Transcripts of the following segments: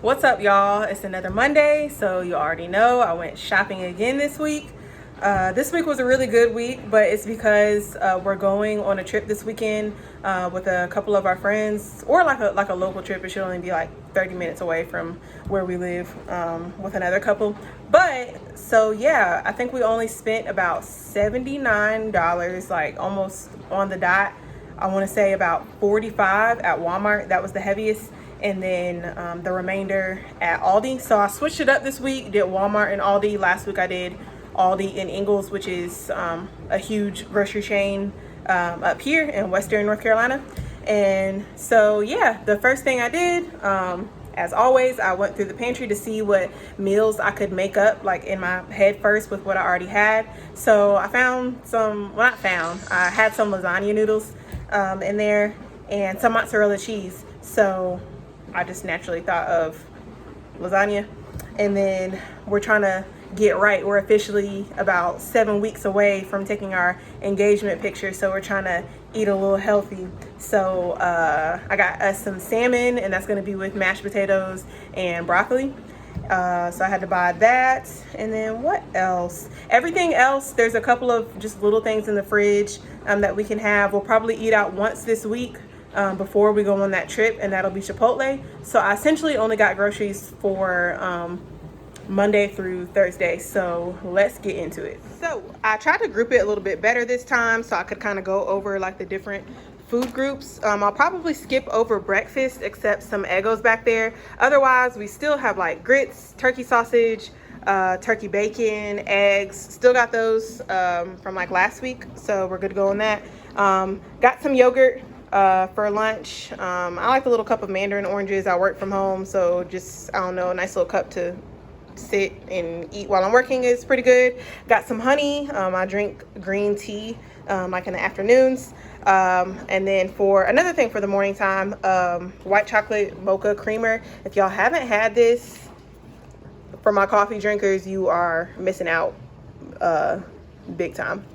What's up, y'all? It's another Monday, so you already know I went shopping again this week. This week was a really good week, but it's because we're going on a trip this weekend with a couple of our friends, or like a local trip. It should only be like 30 minutes away from where we live with another couple. But so yeah, I think we only spent about $79, like almost on the dot. I want to say about 45 at Walmart. That was the heaviest. And then the remainder at Aldi. So I switched it up this week, did Walmart and Aldi. Last week I did Aldi in Ingalls, which is a huge grocery chain up here in Western North Carolina. And so yeah, the first thing I did, as always, I went through the pantry to see what meals I could make up, like in my head first with what I already had. So I found some, well, not found, I had some lasagna noodles in there and some mozzarella cheese. So I just naturally thought of lasagna. And then we're trying to get right. We're officially about 7 weeks away from taking our engagement picture, so we're trying to eat a little healthy. So I got us some salmon, and that's going to be with mashed potatoes and broccoli. So I had to buy that. And then what else? Everything else, there's a couple of just little things in the fridge that we can have. We'll probably eat out once this week before we go on that trip, and that'll be Chipotle. So I essentially only got groceries for Monday through Thursday. So let's get into it. So I tried to group it a little bit better this time so I could kind of go over like the different food groups. I'll probably skip over breakfast except some Eggos back there. Otherwise, we still have like grits, turkey sausage, turkey bacon, eggs. Still got those from like last week, so we're good to go on that. Got some yogurt for lunch. I like a little cup of mandarin oranges. I work from home, so just, I don't know, a nice little cup to sit and eat while I'm working is pretty good. Got some honey. I drink green tea like in the afternoons. And then for another thing for the morning time, white chocolate mocha creamer. If y'all haven't had this, for my coffee drinkers, you are missing out big time.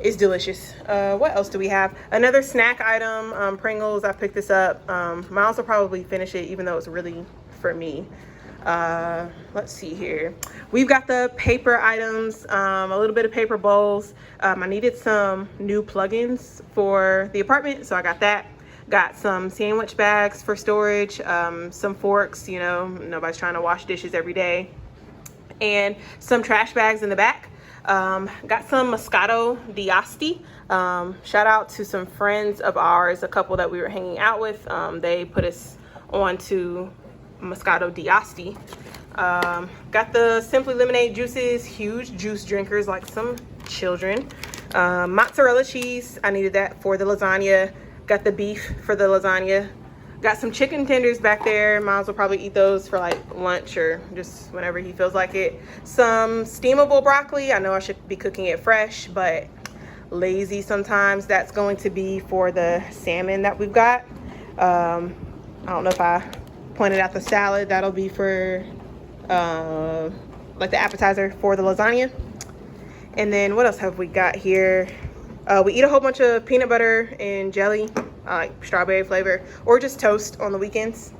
It's delicious. What else do we have? Another snack item, Pringles. I picked this up. Miles will probably finish it, even though it's really for me. Let's see here. We've got the paper items, a little bit of paper bowls. I needed some new plugins for the apartment, so I got that. Got some sandwich bags for storage, some forks, you know, nobody's trying to wash dishes every day, and some trash bags in the back. Got some Moscato d'Asti. Shout out to some friends of ours, a couple that we were hanging out with. They put us on to Moscato d'Asti. Got the Simply Lemonade juices, huge juice drinkers like some children. Mozzarella cheese, I needed that for the lasagna. Got the beef for the lasagna. Got some chicken tenders back there. Miles will probably eat those for like lunch or just whenever he feels like it. Some steamable broccoli. I know I should be cooking it fresh, but lazy sometimes. That's going to be for the salmon that we've got. I don't know if I pointed out the salad. That'll be for like the appetizer for the lasagna. And then what else have we got here? We eat a whole bunch of peanut butter and jelly, like strawberry flavor, or just toast on the weekends.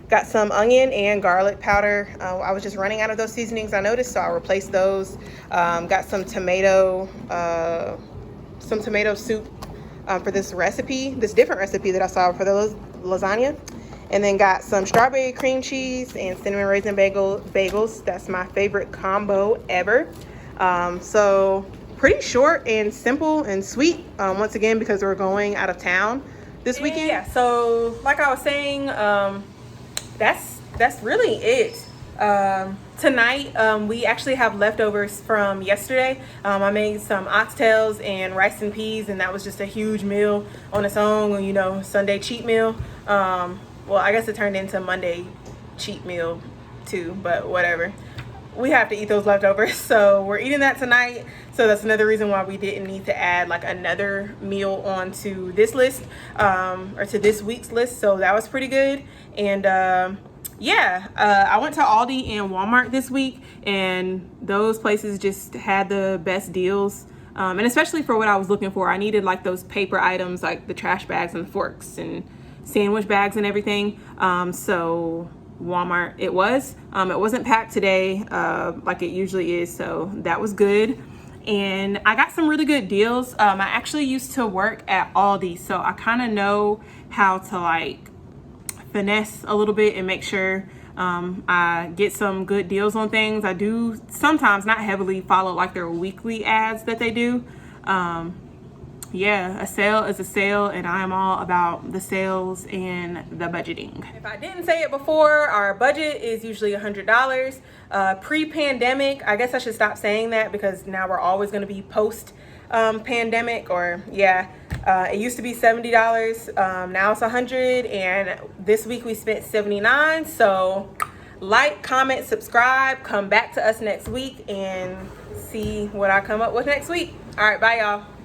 Got some onion and garlic powder. I was just running out of those seasonings, I noticed, so I replaced those. Got some tomato soup for this recipe, this different recipe that I saw for the lasagna. And then got some strawberry cream cheese and cinnamon raisin bagels. That's my favorite combo ever. So pretty short and simple and sweet, once again, because we're going out of town this weekend. Yeah, so like I was saying, that's really it. Tonight, we actually have leftovers from yesterday. I made some oxtails and rice and peas, and that was just a huge meal on its own, you know, Sunday cheat meal. Well, I guess it turned into Monday cheat meal too, but whatever. We have to eat those leftovers, so we're eating that tonight. So that's another reason why we didn't need to add like another meal onto this list, or to this week's list. So that was pretty good. And yeah, I went to Aldi and Walmart this week, and those places just had the best deals. And especially for what I was looking for, I needed like those paper items, like the trash bags and forks and sandwich bags and everything. So Walmart it was. It wasn't packed today like it usually is, so that was good. And I got some really good deals. I actually used to work at Aldi, so I kind of know how to like finesse a little bit and make sure I get some good deals on things. I do sometimes, not heavily, follow like their weekly ads that they do. Yeah, a sale is a sale, and I am all about the sales and the budgeting. If I didn't say it before, our budget is usually $100. Pre-pandemic, I guess I should stop saying that because now we're always going to be post pandemic, or yeah, it used to be $70. Now it's $100, and this week we spent $79. So like, comment, subscribe, come back to us next week and see what I come up with next week. All right, bye y'all.